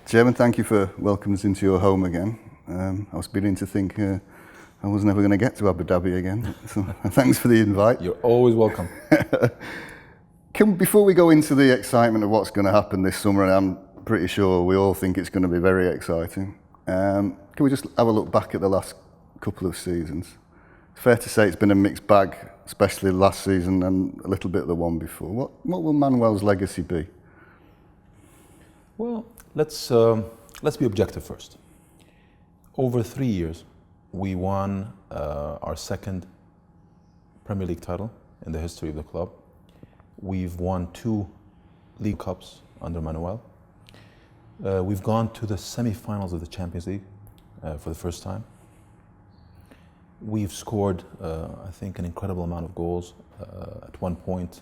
Chairman, thank you for welcoming us into your home again. I was beginning to think I was never going to get to Abu Dhabi again. So thanks for the invite. You're always welcome. Before we go into the excitement of what's going to happen this summer, and I'm pretty sure we all think it's going to be very exciting, can we just have a look back at the last couple of seasons? It's fair to say it's been a mixed bag, especially last season and a little bit of the one before. What will Manuel's legacy be? Well, let's be objective first. Over 3 years, we won our second Premier League title in the history of the club. We've won 2 League Cups under Manuel. We've gone to the semi-finals of the Champions League for the first time. We've scored, I think, an incredible amount of goals. At one point,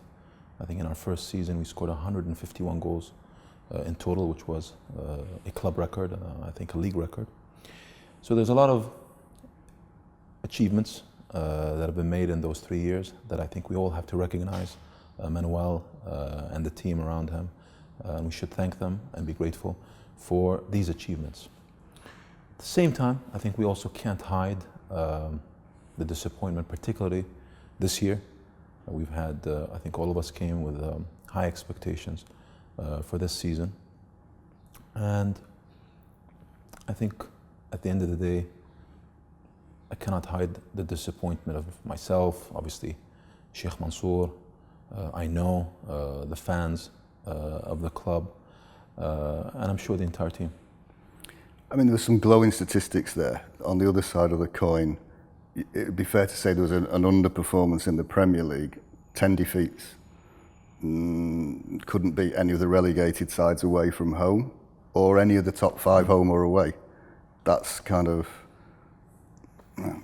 I think in our first season, we scored 151 goals in total, which was a club record, I think a league record. So there's a lot of achievements that have been made in those 3 years that I think we all have to recognize Manuel and the team around him. And we should thank them and be grateful for these achievements. At the same time, I think we also can't hide the disappointment, particularly this year. We've had, I think all of us came with high expectations for this season. And I think at the end of the day, I cannot hide the disappointment of myself, obviously Sheikh Mansour, I know the fans of the club, and I'm sure the entire team. I mean, there's some glowing statistics there. On the other side of the coin, it would be fair to say there was an underperformance in the Premier League, 10 defeats. Couldn't beat any of the relegated sides away from home, or any of the top 5 home or away. That's kind of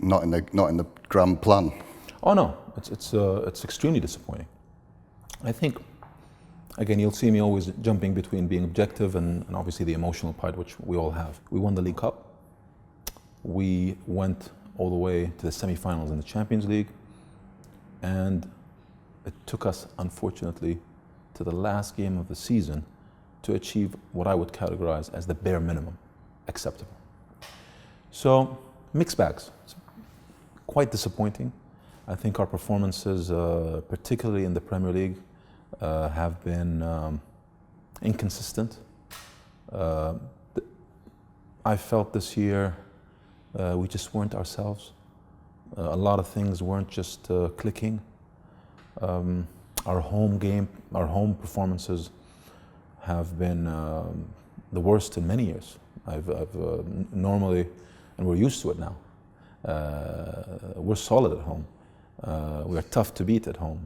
not in the grand plan. Oh no, it's extremely disappointing. I think, again, you'll see me always jumping between being objective and obviously the emotional part, which we all have. We won the League Cup. We went all the way to the semi-finals in the Champions League, and it took us, unfortunately, to the last game of the season to achieve what I would categorize as the bare minimum acceptable. So, mixed bags. It's quite disappointing. I think our performances, particularly in the Premier League, have been inconsistent. I felt this year we just weren't ourselves. A lot of things weren't just clicking. Our home performances have been the worst in many years. I've normally, and we're used to it now, we're solid at home. We are tough to beat at home,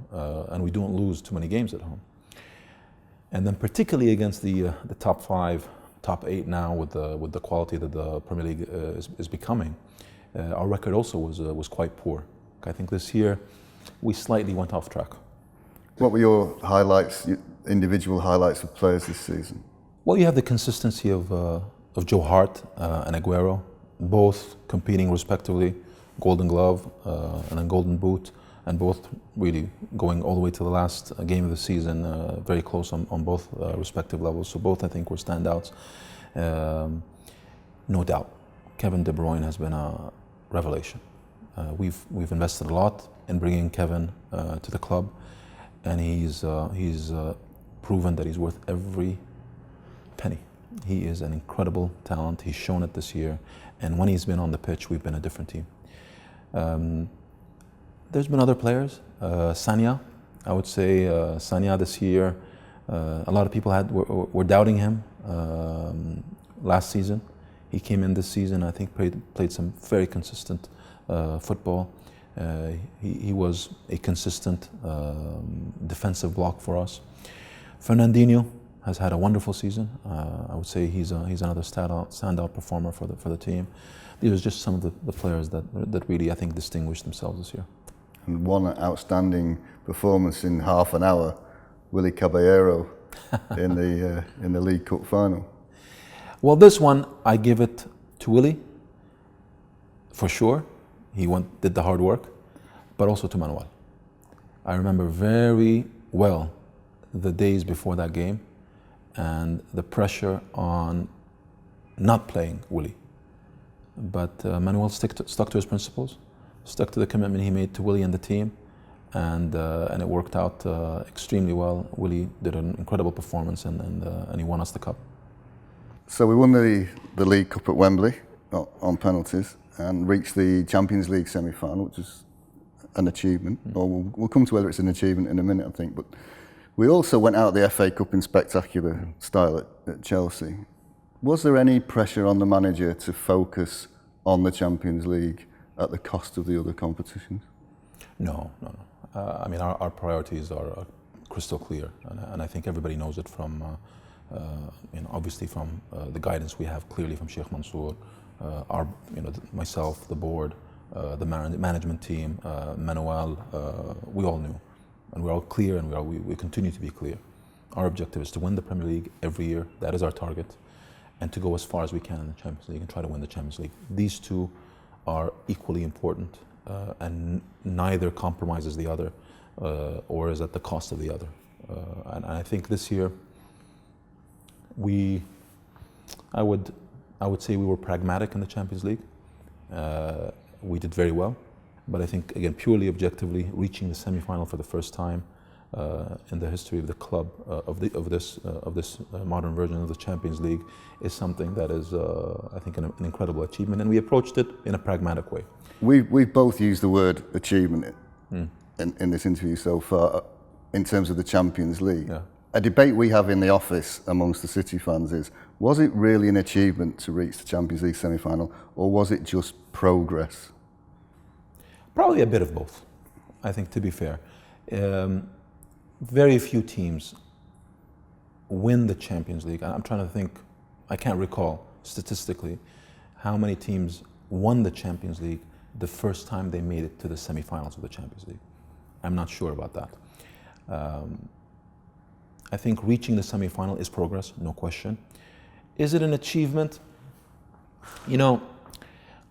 and we don't lose too many games at home. And then particularly against the top 5, top 8 now with the quality that the Premier League is becoming, our record also was quite poor. I think this year we slightly went off track. What were your highlights, individual highlights of players this season? Well, you have the consistency of Joe Hart and Aguero, both competing respectively, Golden Glove and then Golden Boot, and both really going all the way to the last game of the season, very close on both respective levels. So both, I think, were standouts. No doubt, Kevin De Bruyne has been a revelation. We've invested a lot in bringing Kevin to the club, and he's proven that he's worth every penny. He is an incredible talent. He's shown it this year, and when he's been on the pitch, we've been a different team. There's been other players. Sanya, I would say Sanya this year, a lot of people were doubting him last season. He came in this season, I think played some very consistent football. He was a consistent defensive block for us. Fernandinho has had a wonderful season. I would say he's another standout performer for the team. These are just some of the players that really, I think, distinguished themselves this year. And one outstanding performance in half an hour, Willy Caballero in the League Cup final. Well, this one I give it to Willy for sure. He did the hard work, but also to Manuel. I remember very well the days before that game and the pressure on not playing Willie. But Manuel stuck to his principles, stuck to the commitment he made to Willie and the team, and it worked out extremely well. Willie did an incredible performance, and he won us the cup. So we won the League Cup at Wembley on penalties and reached the Champions League semi-final, which is an achievement. Or we'll come to whether it's an achievement in a minute, I think. But we also went out the FA Cup in spectacular style at Chelsea. Was there any pressure on the manager to focus on the Champions League at the cost of the other competitions? No. I mean, our priorities are crystal clear, and I think everybody knows it from, obviously from the guidance we have clearly from Sheikh Mansour, myself, the board, the management team, Manuel. We all knew, and we're all clear, and we continue to be clear. Our objective is to win the Premier League every year. That is our target. And to go as far as we can in the Champions League and try to win the Champions League. These two are equally important, and neither compromises the other or is at the cost of the other. And I think this year I would say we were pragmatic in the Champions League. We did very well, but I think again purely objectively, reaching the semi-final for the first time in the history of the club, of this modern version of the Champions League, is something that is, I think, an incredible achievement, and we approached it in a pragmatic way. We've both used the word achievement in this interview so far, in terms of the Champions League. Yeah. A debate we have in the office amongst the City fans is, was it really an achievement to reach the Champions League semi-final, or was it just progress? Probably a bit of both, I think, to be fair. Very few teams win the Champions League. I'm trying to think, I can't recall statistically how many teams won the Champions League the first time they made it to the semi-finals of the Champions League. I'm not sure about that. I think reaching the semi-final is progress, no question. Is it an achievement?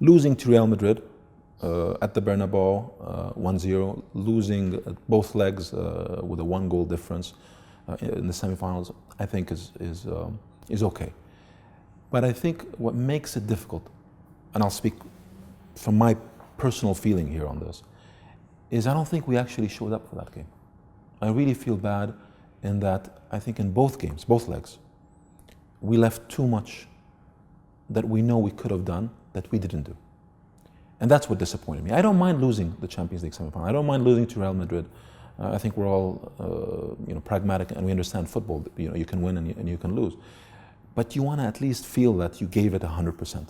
Losing to Real Madrid at the Bernabeu, 1-0, losing both legs with a 1-goal difference in the semi-finals, I think is okay. But I think what makes it difficult, and I'll speak from my personal feeling here on this, is I don't think we actually showed up for that game. I really feel bad in that I think in both games, both legs, we left too much that we know we could have done that we didn't do. And that's what disappointed me. I don't mind losing the Champions League semi-final. I don't mind losing to Real Madrid. I think we're all pragmatic, and we understand football. You can win and you can lose. But you want to at least feel that you gave it 100%.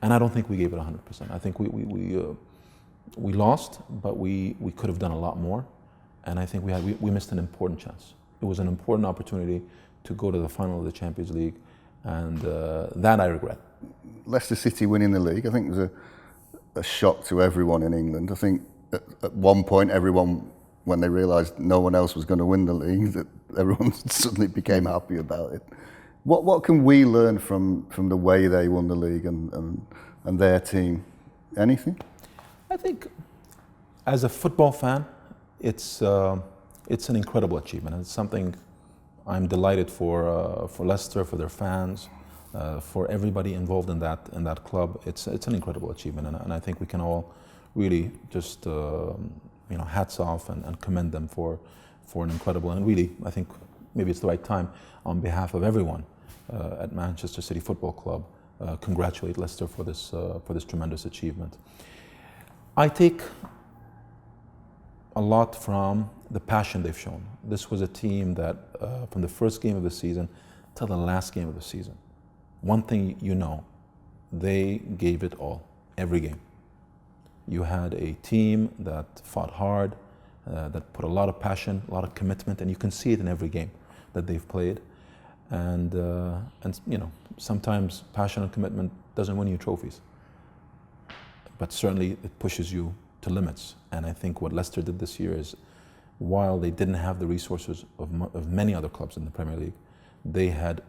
And I don't think we gave it 100%. I think we lost, but we could have done a lot more. And I think we missed an important chance. It was an important opportunity to go to the final of the Champions League, and that I regret. Leicester City winning the league, I think, was a shock to everyone in England. I think at one point, everyone, when they realised no one else was going to win the league, that everyone suddenly became happy about it. What can we learn from the way they won the league and their team? Anything? I think, as a football fan, it's an incredible achievement. It's something I'm delighted for Leicester, for their fans, for everybody involved in that club. It's an incredible achievement, and I think we can all really just hats off and commend them for an incredible, and really I think maybe it's the right time on behalf of everyone at Manchester City Football Club congratulate Leicester for this tremendous achievement. I take a lot from the passion they've shown. This was a team that from the first game of the season till the last game of the season, one thing they gave it all, every game. You had a team that fought hard, that put a lot of passion, a lot of commitment, and you can see it in every game that they've played. And sometimes passion and commitment doesn't win you trophies, but certainly it pushes you to limits. And I think what Leicester did this year is, while they didn't have the resources of many other clubs in the Premier League, they had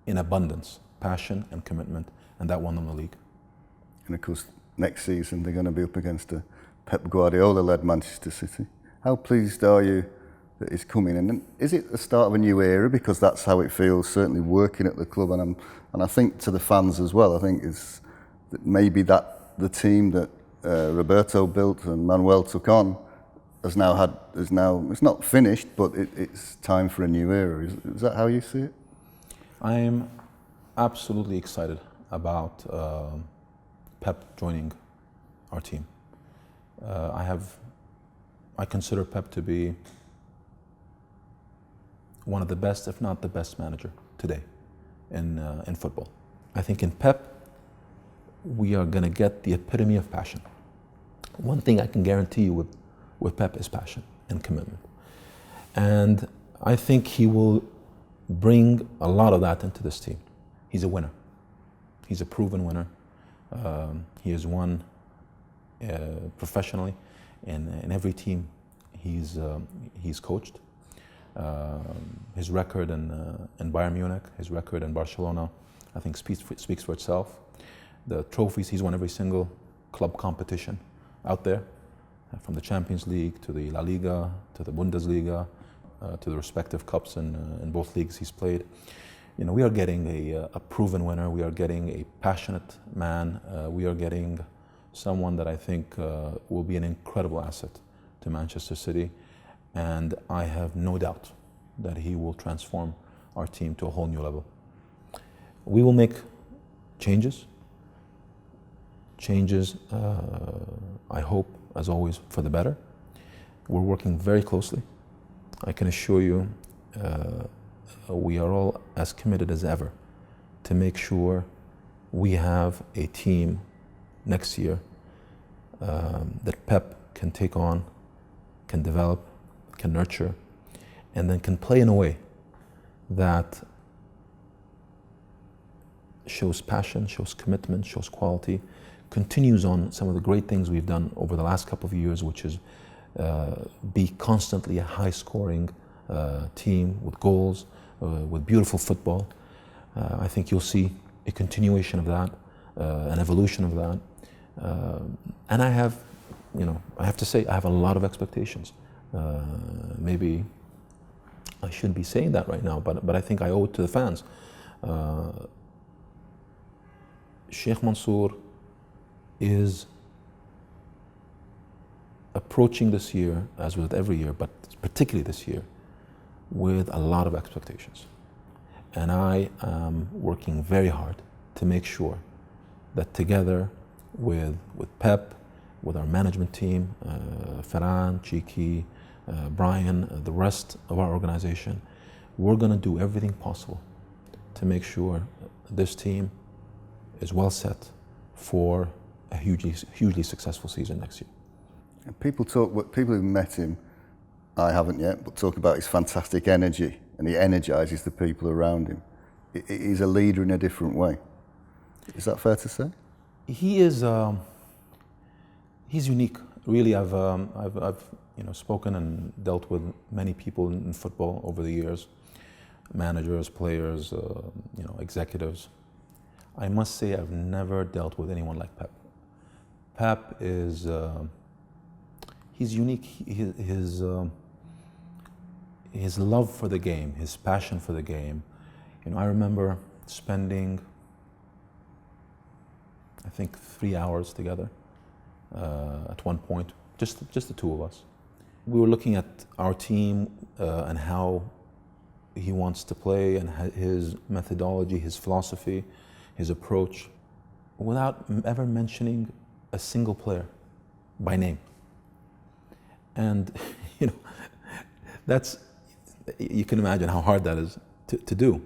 in abundance passion and commitment, and that won them the league. And of course, next season they're going to be up against a Pep Guardiola-led Manchester City. How pleased are you that is coming. And is it the start of a new era? Because that's how it feels, certainly working at the club. And I think to the fans as well, I think is that maybe that the team that Roberto built and Manuel took on is now, it's not finished, but it's time for a new era. Is that how you see it? I'm absolutely excited about Pep joining our team. I consider Pep to be one of the best, if not the best manager today in football. I think in Pep, we are going to get the epitome of passion. One thing I can guarantee you with Pep is passion and commitment. And I think he will bring a lot of that into this team. He's a winner. He's a proven winner. He has won professionally in every team he's coached. His record in Bayern Munich, his record in Barcelona, I think speaks for itself. The trophies, he's won every single club competition out there, from the Champions League to the La Liga, to the Bundesliga, to the respective cups in both leagues he's played. You know, we are getting a proven winner. We are getting a passionate man. We are getting someone that I think will be an incredible asset to Manchester City. And I have no doubt that he will transform our team to a whole new level. We will make changes. I hope, as always, for the better. We're working very closely. I can assure you we are all as committed as ever to make sure we have a team next year that Pep can take on, can develop, can nurture, and then can play in a way that shows passion, shows commitment, shows quality, continues on some of the great things we've done over the last couple of years, which is be constantly a high-scoring team with goals, with beautiful football. I think you'll see a continuation of that, an evolution of that. And I have to say, I have a lot of expectations. Maybe I shouldn't be saying that right now, but I think I owe it to the fans. Sheikh Mansour is approaching this year, as with every year, but particularly this year, with a lot of expectations. And I am working very hard to make sure that together with Pep, with our management team, Ferran, Chiki, Brian, the rest of our organization, we're going to do everything possible to make sure this team is well set for a hugely successful season next year. And people who've met him, I haven't yet, but talk about his fantastic energy, and he energizes the people around him. He's a leader in a different way. Is that fair to say? He is. He's unique. Really, I've spoken and dealt with many people in football over the years, managers, players, executives. I must say I've never dealt with anyone like Pep. Pep is. He's unique. His love for the game, his passion for the game. I remember spending, I think, 3 hours together at one point, just the two of us. We were looking at our team and how he wants to play and his methodology, his philosophy, his approach, without ever mentioning a single player by name. And you can imagine how hard that is to do.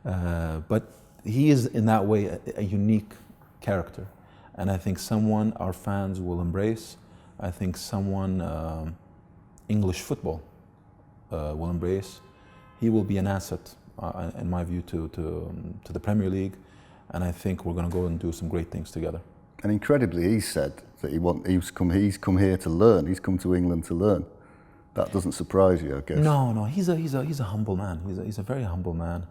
But he is in that way a unique character. And I think someone our fans will embrace. I think someone English football will embrace. He will be an asset, in my view, to the Premier League. And I think we're going to go and do some great things together. And incredibly, he said that he's come here to learn. He's come to England to learn. That doesn't surprise you, I guess. No, he's a humble man. He's a very humble man.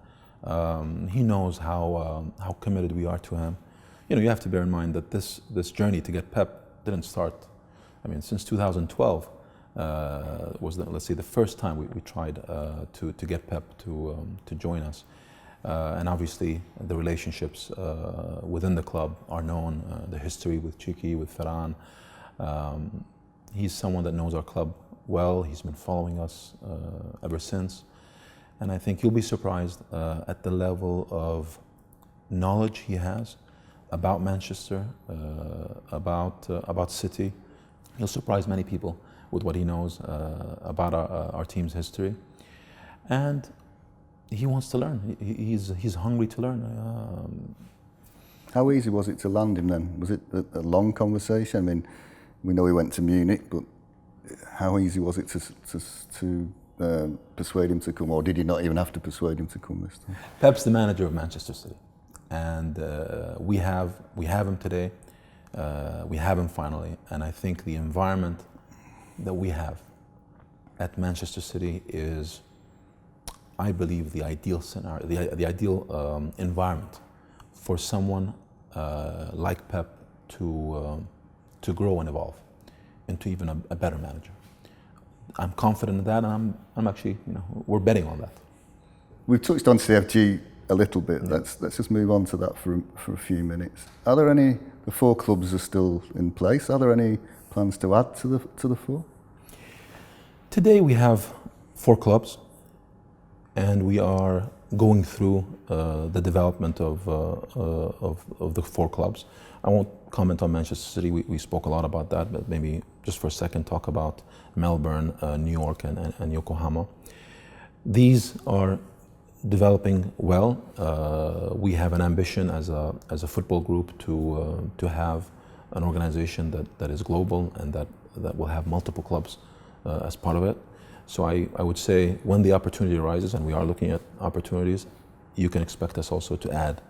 He knows how committed we are to him. You have to bear in mind that this journey to get Pep didn't start. Since 2012, was let's say the first time we tried to get Pep to join us. And obviously the relationships within the club are known, the history with Chiki, with Ferran. He's someone that knows our club well. He's been following us ever since. And I think you'll be surprised at the level of knowledge he has about Manchester, about City. He'll surprise many people with what he knows about our team's history. And he wants to learn. He's hungry to learn. How easy was it to land him then? Was it a long conversation? I mean, we know he went to Munich, but how easy was it to persuade him to come, or did you not even have to persuade him to come this time? Pep's the manager of Manchester City, and we have him today. We have him finally, and I think the environment that we have at Manchester City is, I believe, the ideal scenario, the ideal environment for someone like Pep to grow and evolve into even a better manager. I'm confident in that, and I'm actually, we're betting on that. We've touched on CFG a little bit. Yeah. Let's just move on to that for a few minutes. Are there any? The 4 clubs are still in place. Are there any plans to add to the 4? Today we have 4 clubs, and we are going through the development of the 4 clubs. I won't comment on Manchester City. We spoke a lot about that, but maybe just for a second talk about Melbourne, New York, and Yokohama. These are developing well. We have an ambition as a football group to have an organization that is global and that will have multiple clubs as part of it. So I would say when the opportunity arises, and we are looking at opportunities, you can expect us also to add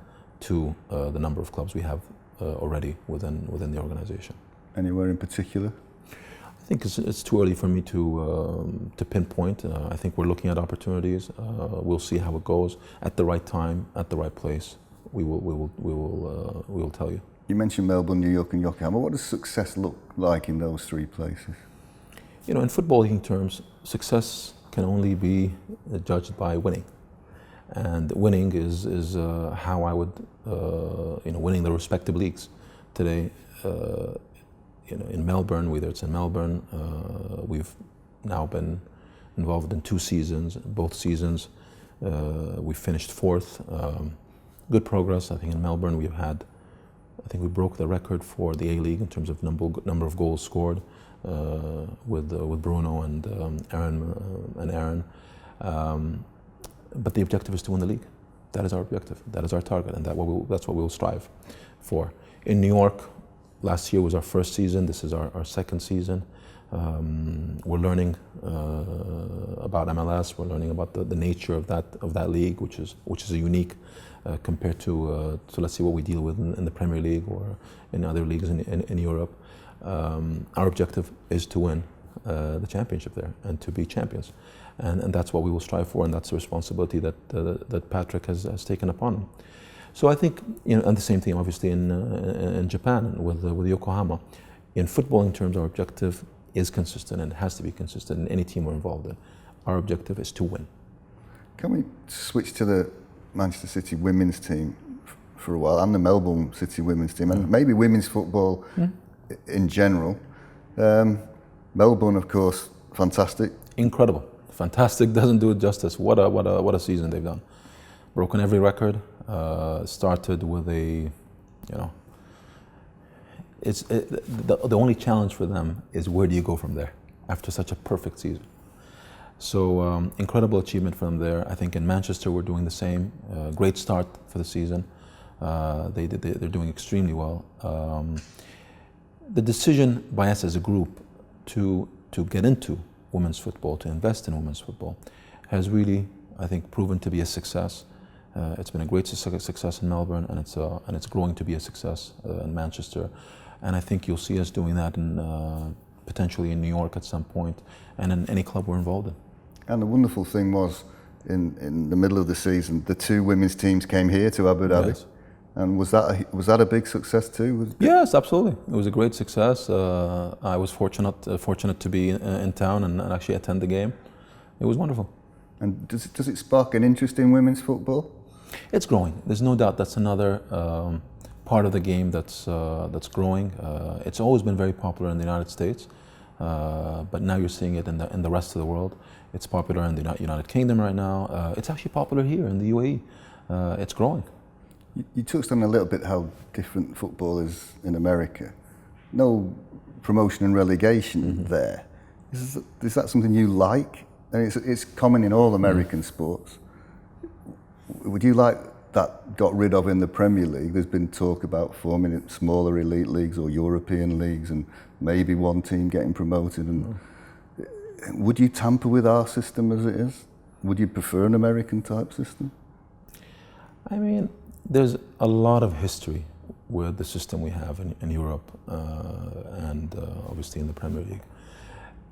to the number of clubs we have already within the organization. Anywhere in particular? I think it's too early for me to pinpoint. I think we're looking at opportunities. We'll see how it goes. At the right time, at the right place, we will tell you. You mentioned Melbourne, New York, and Yokohama. What does success look like in those 3 places? In footballing terms, success can only be judged by winning, and winning is how I would winning the respective leagues today. In Melbourne, whether it's in Melbourne, we've now been involved in 2 seasons. Both seasons, we finished 4th. Good progress. I think in Melbourne we broke the record for the A-League in terms of number of goals scored with Bruno and Aaron. But the objective is to win the league. That is our objective. That is our target, and that's what we will strive for. In New York, last year was our first season. This is our second season. We're learning about MLS. We're learning about the nature of that league, which is a unique compared to let's see what we deal with in the Premier League or in other leagues in Europe. Our objective is to win the championship there and to be champions, and that's what we will strive for, and that's the responsibility that Patrick has taken upon him. So I think, and the same thing obviously in Japan with Yokohama. In footballing terms, our objective is consistent and has to be consistent in any team we're involved in. Our objective is to win. Can we switch to the Manchester City women's team for a while, and the Melbourne City women's team, and maybe women's football in general? Melbourne, of course, fantastic. Incredible. Fantastic doesn't do it justice. What a season they've done. Broken every record. Started with the only challenge for them is where do you go from there after such a perfect season. So incredible achievement for them there. I think in Manchester we're doing the same. Great start for the season. They're doing extremely well. The decision by us as a group to get into women's football, to invest in women's football, has really, I think, proven to be a success. It's been a great success in Melbourne, and it's growing to be a success in Manchester. And I think you'll see us doing that potentially in New York at some point, and in any club we're involved in. And the wonderful thing was, in the middle of the season, the 2 women's teams came here to Abu Dhabi. Yes. And was that a big success too? Yes, absolutely. It was a great success. I was fortunate to be in town and actually attend the game. It was wonderful. And does it spark an interest in women's football? It's growing. There's no doubt that's another part of the game that's growing. It's always been very popular in the United States, but now you're seeing it in the rest of the world. It's popular in the United Kingdom right now. It's actually popular here in the UAE. It's growing. You touched on a little bit how different football is in America. No promotion and relegation there. Is that something you like? And it's common in all American sports. Would you like that got rid of in the Premier League? There's been talk about forming smaller elite leagues or European leagues and maybe one team getting promoted. And would you tamper with our system as it is? Would you prefer an American type system? I mean, there's a lot of history with the system we have in Europe and obviously in the Premier League.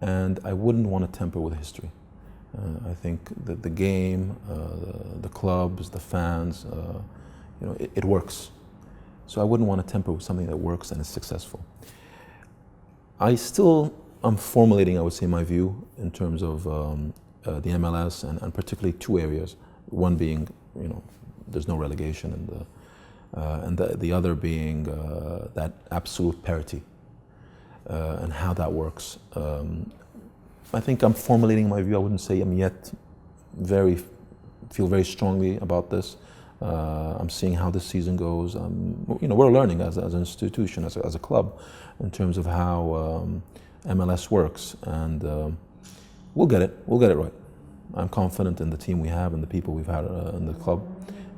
And I wouldn't want to tamper with history. I think that the game, the clubs, the fans, it works. So I wouldn't want to tamper with something that works and is successful. I still am formulating, I would say, my view in terms of the MLS and particularly two areas. One being, there's no relegation, and the other being that absolute parity and how that works. I think I'm formulating my view. I wouldn't say I'm yet feel very strongly about this. I'm seeing how this season goes. We're learning as an institution, as a club, in terms of how MLS works, and we'll get it. We'll get it right. I'm confident in the team we have and the people we've had in the club,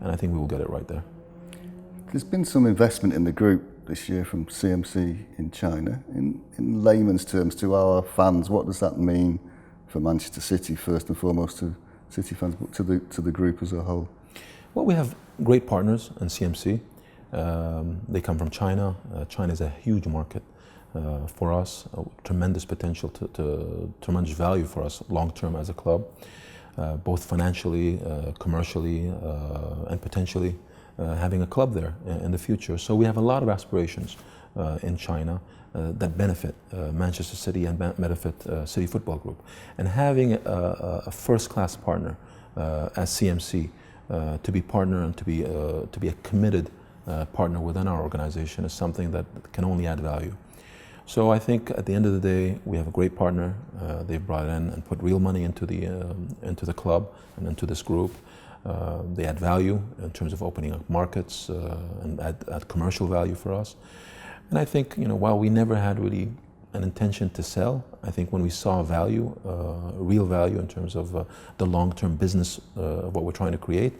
and I think we will get it right there. There's been some investment in the group this year from CMC in China. In layman's terms, to our fans, what does that mean for Manchester City, first and foremost to City fans, but to the group as a whole? Well, we have great partners in CMC. They come from China. China is a huge market for us, tremendous potential to tremendous value for us long-term as a club, both financially, commercially, and potentially having a club there in the future. So we have a lot of aspirations in China that benefit Manchester City and benefit City Football Group. And having a first-class partner as CMC to be partner and to be a committed partner within our organization is something that can only add value. So I think at the end of the day, we have a great partner. They've brought in and put real money into the club and into this group. They add value in terms of opening up markets and add commercial value for us. And I think, while we never had really an intention to sell, I think when we saw value, real value in terms of the long-term business of what we're trying to create,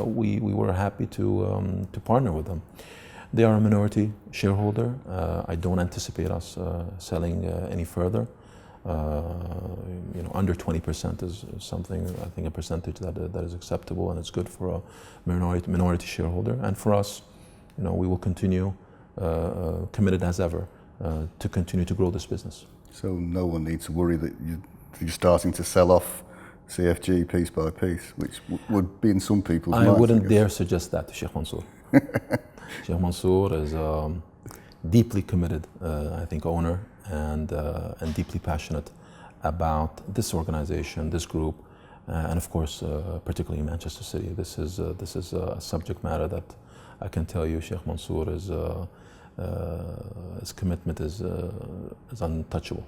we were happy to partner with them. They are a minority shareholder. I don't anticipate us selling any further. Under 20% is something, I think, a percentage that is acceptable, and it's good for a minority shareholder. And for us, we will continue committed as ever to continue to grow this business. So no one needs to worry that you're starting to sell off CFG piece by piece, which would be in some people's minds. I wouldn't dare suggest that to Sheikh Mansour. Sheikh Mansour is deeply committed, I think, owner and deeply passionate about this organization, this group, and of course, particularly Manchester City. This is a subject matter that I can tell you, Sheikh Mansour his commitment is untouchable.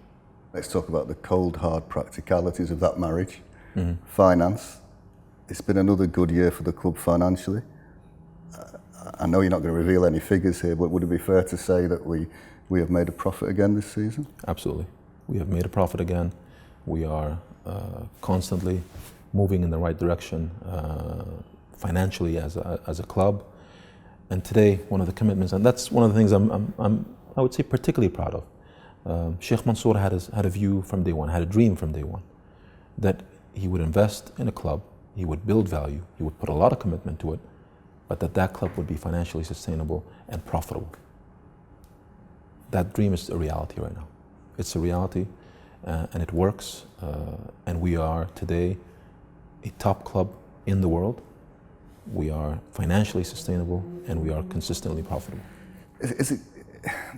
Let's talk about the cold, hard practicalities of that marriage. Mm-hmm. Finance. It's been another good year for the club financially. I know you're not going to reveal any figures here, but would it be fair to say that we have made a profit again this season? Absolutely. We have made a profit again. We are constantly moving in the right direction financially as a club. And today, one of the commitments, and that's one of the things I would say particularly proud of. Sheikh Mansour had a view from day one, had a dream from day one, that he would invest in a club, he would build value, he would put a lot of commitment to it, but that club would be financially sustainable and profitable. That dream is a reality right now. It's a reality, and it works. And we are today a top club in the world, we are financially sustainable, and we are consistently profitable. Is it,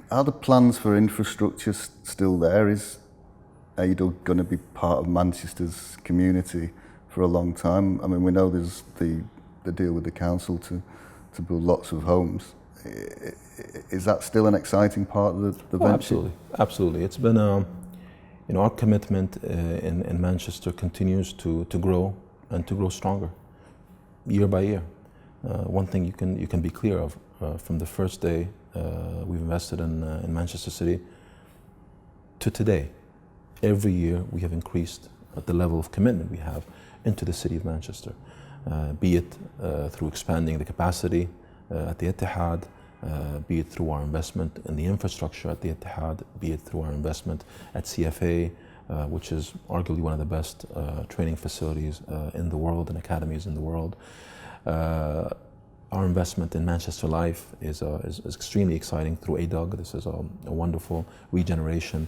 are the plans for infrastructure still there? Is Adel going to be part of Manchester's community for a long time? I mean, we know there's the deal with the council to build lots of homes. Is that still an exciting part of the venture? Absolutely, absolutely. It's been, our commitment in Manchester continues to grow and to grow stronger, year by year. One thing you can be clear of from the first day we've invested in Manchester City to today, every year we have increased at the level of commitment we have into the city of Manchester, be it through expanding the capacity at the Etihad, be it through our investment in the infrastructure at the Etihad, be it through our investment at CFA, which is arguably one of the best training facilities in the world and academies in the world. Our investment in Manchester Life is extremely exciting through ADUG. This is a wonderful regeneration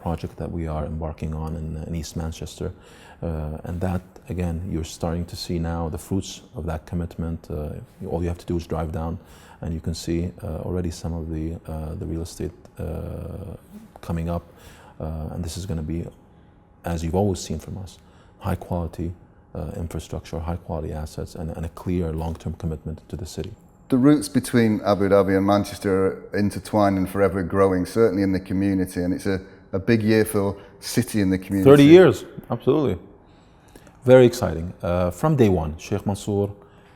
project that we are embarking on in East Manchester. And that, again, you're starting to see now the fruits of that commitment. All you have to do is drive down, and you can see already some of the real estate coming up. And this is going to be, as you've always seen from us, high quality infrastructure, high quality assets, and a clear long-term commitment to the city. The roots between Abu Dhabi and Manchester are intertwined and forever growing, certainly in the community, and it's a big year for City in the community. 30 years, absolutely. Very exciting. From day one, Sheikh Mansour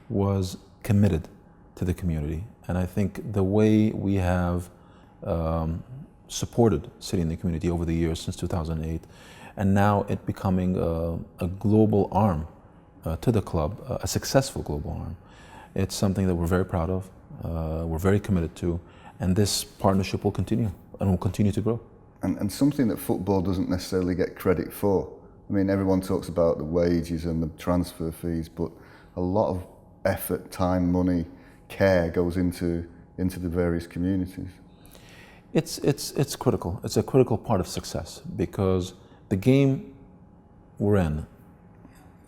was committed to the community, and I think the way we have supported City in the community over the years since 2008, and now it becoming a global arm to the club, a successful global arm. It's something that we're very proud of, we're very committed to, and this partnership will continue and will continue to grow. And something that football doesn't necessarily get credit for. I mean, everyone talks about the wages and the transfer fees, but a lot of effort, time, money, care goes into the various communities. It's critical. It's a critical part of success, because the game we're in,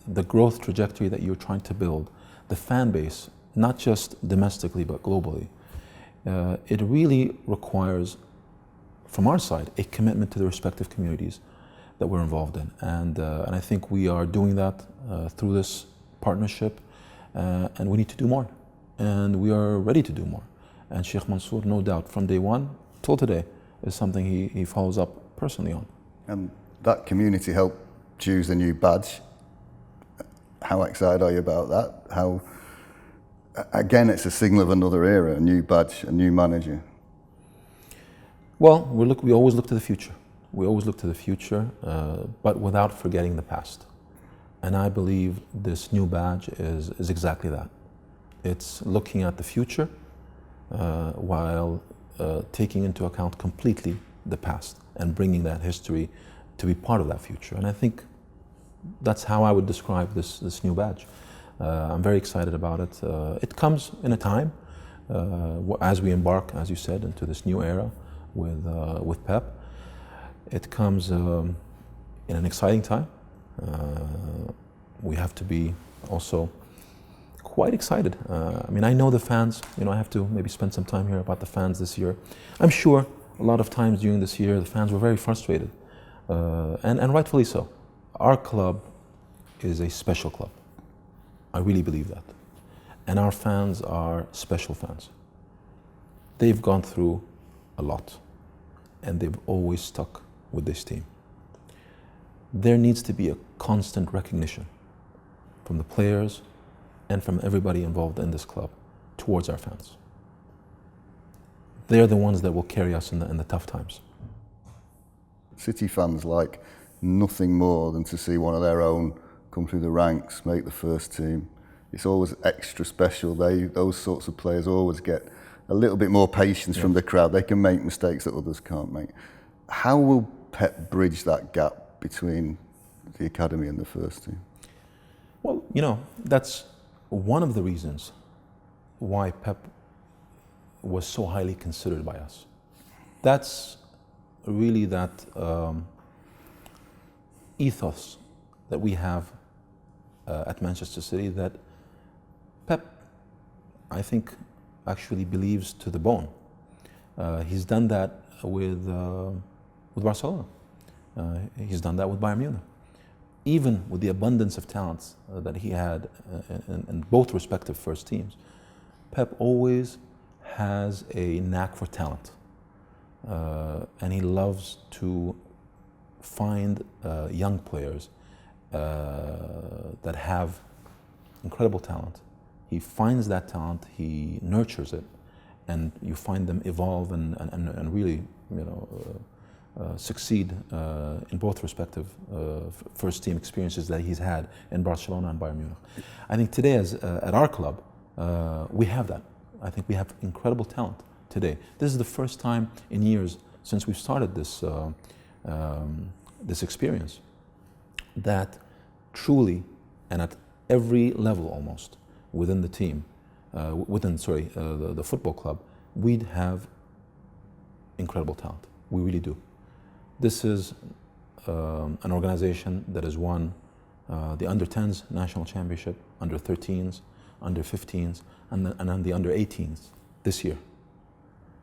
the growth trajectory that you're trying to build, the fan base, not just domestically but globally, it really requires, from our side, a commitment to the respective communities that we're involved in. And I think we are doing that through this partnership, and we need to do more. And we are ready to do more. And Sheikh Mansour, no doubt, from day one till today, is something he follows up personally on. And that community helped choose the new badge. How excited are you about that? How, again, it's a signal of another era, a new badge, a new manager. Well, we always look to the future. We always look to the future, but without forgetting the past. And I believe this new badge is exactly that. It's looking at the future while taking into account completely the past and bringing that history to be part of that future. And I think that's how I would describe this new badge. I'm very excited about it. It comes in a time as we embark, as you said, into this new era with Pep. It comes in an exciting time. We have to be also quite excited. I mean, I know the fans, I have to maybe spend some time here about the fans this year. I'm sure a lot of times during this year, the fans were very frustrated, and rightfully so. Our club is a special club. I really believe that. And our fans are special fans. They've gone through a lot, and they've always stuck with this team. There needs to be a constant recognition from the players and from everybody involved in this club towards our fans. They're the ones that will carry us in the tough times. City fans like nothing more than to see one of their own come through the ranks, make the first team. It's always extra special. Those sorts of players always get a little bit more patience from the crowd. They can make mistakes that others can't make. How will Pep bridge that gap between the academy and the first team? Well, that's one of the reasons why Pep was so highly considered by us. That's really that ethos that we have at Manchester City, that Pep I think, actually believes to the bone. He's done that with Barcelona. He's done that with Bayern Munich. Even with the abundance of talents that he had in both respective first teams, Pep always has a knack for talent. And he loves to find young players that have incredible talent. He finds that talent, he nurtures it, and you find them evolve and really, succeed in both respective first team experiences that he's had in Barcelona and Bayern Munich. I think today, at our club, we have that. I think we have incredible talent today. This is the first time in years since we've started this this experience that truly, and at every level almost within the team, the football club, we'd have incredible talent. We really do. This is an organization that has won the under-10s national championship, under-13s, under-15s, and then the under-18s this year.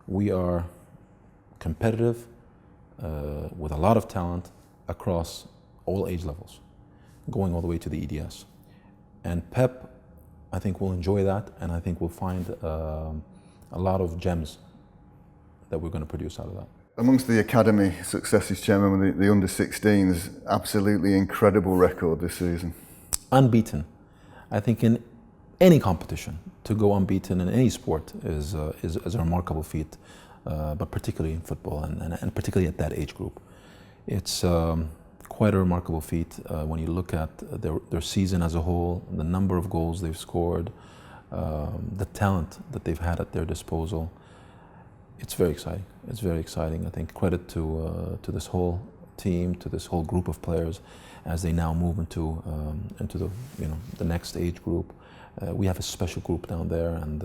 We are competitive with a lot of talent across all age levels, going all the way to the EDS. And Pep, I think, will enjoy that, and I think we'll find a lot of gems that we're going to produce out of that. Amongst the academy successes, Chairman, with the under-16s, absolutely incredible record this season. Unbeaten. I think in any competition, to go unbeaten in any sport is a remarkable feat, but particularly in football and particularly at that age group. It's quite a remarkable feat when you look at their season as a whole, the number of goals they've scored, the talent that they've had at their disposal. It's very exciting. It's very exciting. I think credit to this whole team, to this whole group of players, as they now move into the next age group. We have a special group down there, and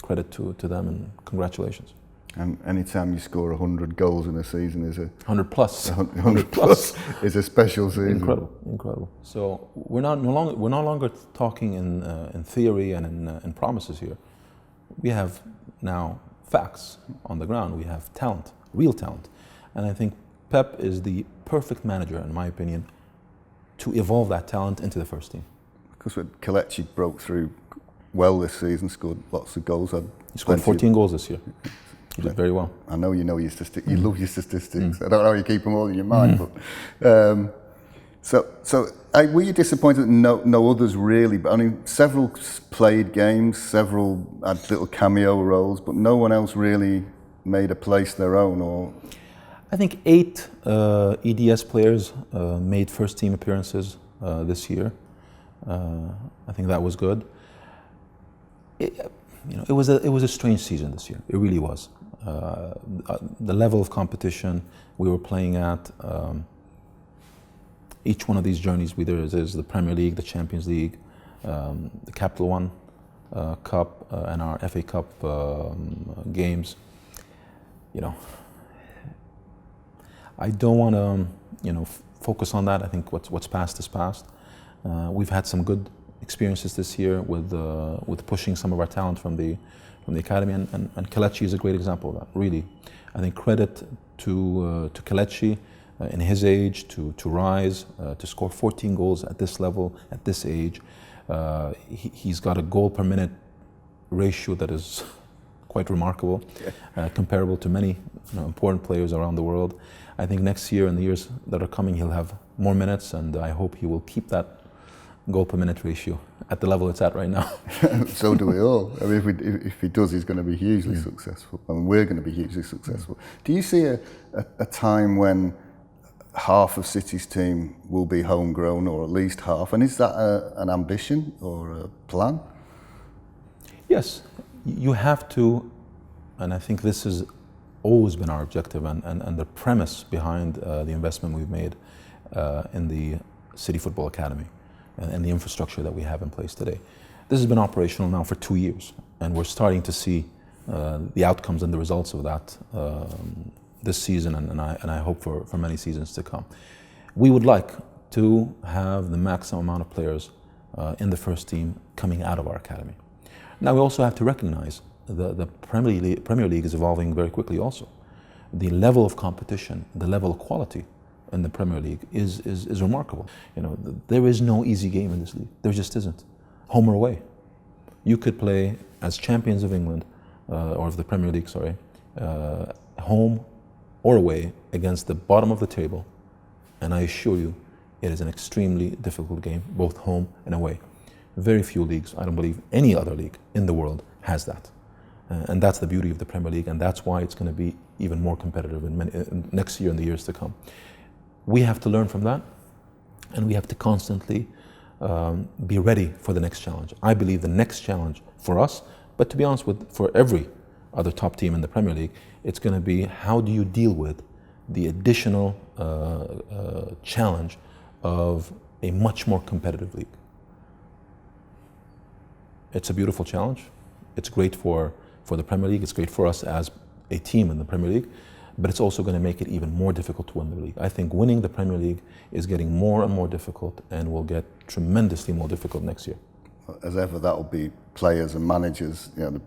credit to them and congratulations. And anytime you score 100 goals in a season is a 100 plus. 100 plus is a special season. Incredible, incredible. So we're no longer talking in theory and in promises here. We have now facts on the ground. We have talent, real talent, and I think Pep is the perfect manager, in my opinion, to evolve that talent into the first team. Because when Kelechi broke through well this season, scored lots of goals. He scored 14 goals this year. He did very well. I know you know your statistics. You love your statistics. I don't know how you keep them all in your mind, but were you disappointed that no others really? But I mean, several played games, several had little cameo roles, but no one else really made a place their own. Or I think 8 EDS players made first team appearances this year. I think that was good. It was a strange season this year. It really was. The level of competition we were playing at. Each one of these journeys, whether it is the Premier League, the Champions League, the Capital One Cup, and our FA Cup games, I don't want to, focus on that. I think what's past is past. We've had some good experiences this year with pushing some of our talent from the academy, and Kelechi is a great example of that. Really, I think credit to Kelechi. In his age, to rise, to score 14 goals at this level, at this age. He's got a goal per minute ratio that is quite remarkable, comparable to many important players around the world. I think next year and the years that are coming, he'll have more minutes, and I hope he will keep that goal per minute ratio at the level it's at right now. So do we all. I mean, if he does, he's going to be hugely successful. I mean, we're going to be hugely successful. Do you see a time when half of City's team will be homegrown, or at least half? And is that an ambition or a plan? Yes, you have to, and I think this has always been our objective and the premise behind the investment we've made in the City Football Academy and the infrastructure that we have in place today. This has been operational now for 2 years, and we're starting to see the outcomes and the results of that this season, and I hope for many seasons to come. We would like to have the maximum amount of players in the first team coming out of our academy. Now we also have to recognize the Premier League is evolving very quickly also. The level of competition, the level of quality in the Premier League is remarkable. You know, there is no easy game in this league. There just isn't. Home or away. You could play as champions of England, or of the Premier League, sorry, home or away against the bottom of the table, and I assure you, it is an extremely difficult game, both home and away. Very few leagues, I don't believe any other league in the world has that. And that's the beauty of the Premier League, and that's why it's going to be even more competitive in next year and the years to come. We have to learn from that, and we have to constantly be ready for the next challenge. I believe the next challenge for us, but to be honest with, for every other top team in the Premier League, it's going to be how do you deal with the additional challenge of a much more competitive league. It's a beautiful challenge. It's great for the Premier League. It's great for us as a team in the Premier League, but it's also going to make it even more difficult to win the league. I think winning the Premier League is getting more and more difficult and will get tremendously more difficult next year. As ever, that will be players and managers, you know,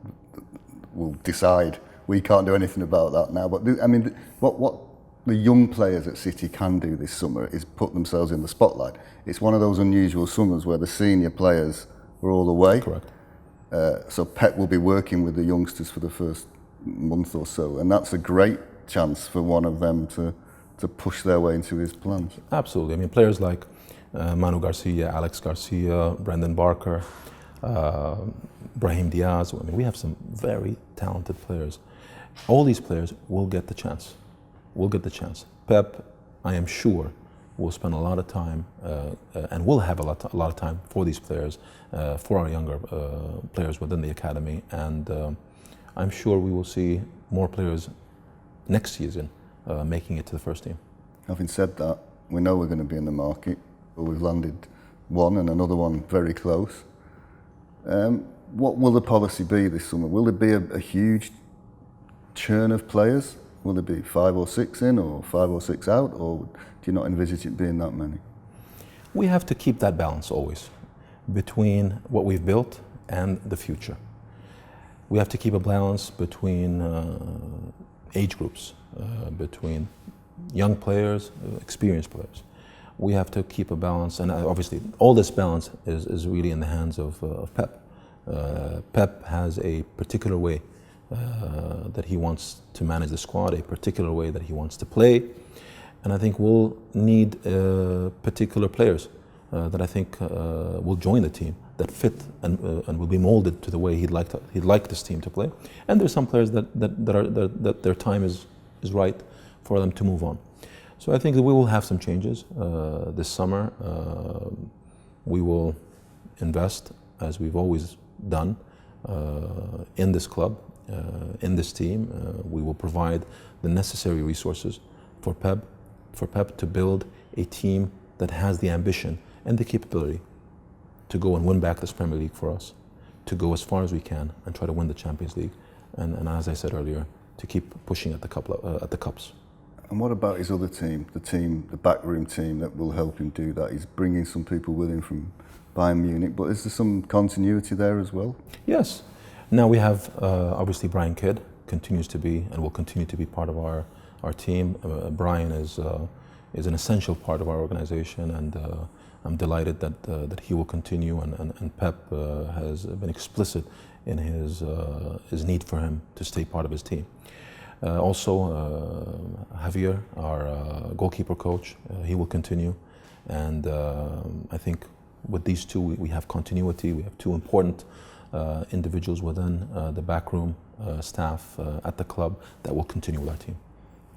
will decide. We can't do anything about that now. But I mean, what the young players at City can do this summer is put themselves in the spotlight. It's one of those unusual summers where the senior players are all away. Correct. So Pep will be working with the youngsters for the first month or so, and that's a great chance for one of them to push their way into his plans. Absolutely. I mean, players like Manu Garcia, Alex Garcia, Brendan Barker, Brahim Diaz. I mean, we have some very talented players. All these players will get the chance. Will get the chance. Pep, I am sure, will spend a lot of time and will have a lot of time for these players, for our younger players within the academy, and I'm sure we will see more players next season making it to the first team. Having said that, we know we're going to be in the market. We've landed one and another one very close. What will the policy be this summer? Will there be a huge churn of players? Will there be 5 or 6 in or 5 or 6 out, or do you not envisage it being that many? We have to keep that balance always between what we've built and the future. We have to keep a balance between age groups, between young players, experienced players. We have to keep a balance, and obviously all this balance is really in the hands of Pep. Pep has a particular way that he wants to manage the squad, a particular way that he wants to play, and I think we'll need particular players that I think will join the team that fit and will be molded to the way he'd like this team to play. And there's some players that their time is right for them to move on. So I think that we will have some changes this summer. We will invest, as we've always done, in this club, in this team. We will provide the necessary resources for Pep to build a team that has the ambition and the capability to go and win back this Premier League for us, to go as far as we can and try to win the Champions League, and as I said earlier, to keep pushing at the cups. And what about his other team, the backroom team that will help him do that? He's bringing some people with him from Bayern Munich, but is there some continuity there as well? Yes. Now we have, obviously, Brian Kidd continues to be and will continue to be part of our team. Brian is an essential part of our organization, and I'm delighted that he will continue, and Pep has been explicit in his need for him to stay part of his team. Also, Javier, our goalkeeper coach, he will continue, and I think with these two we have continuity. We have two important individuals within the backroom staff at the club that will continue with our team.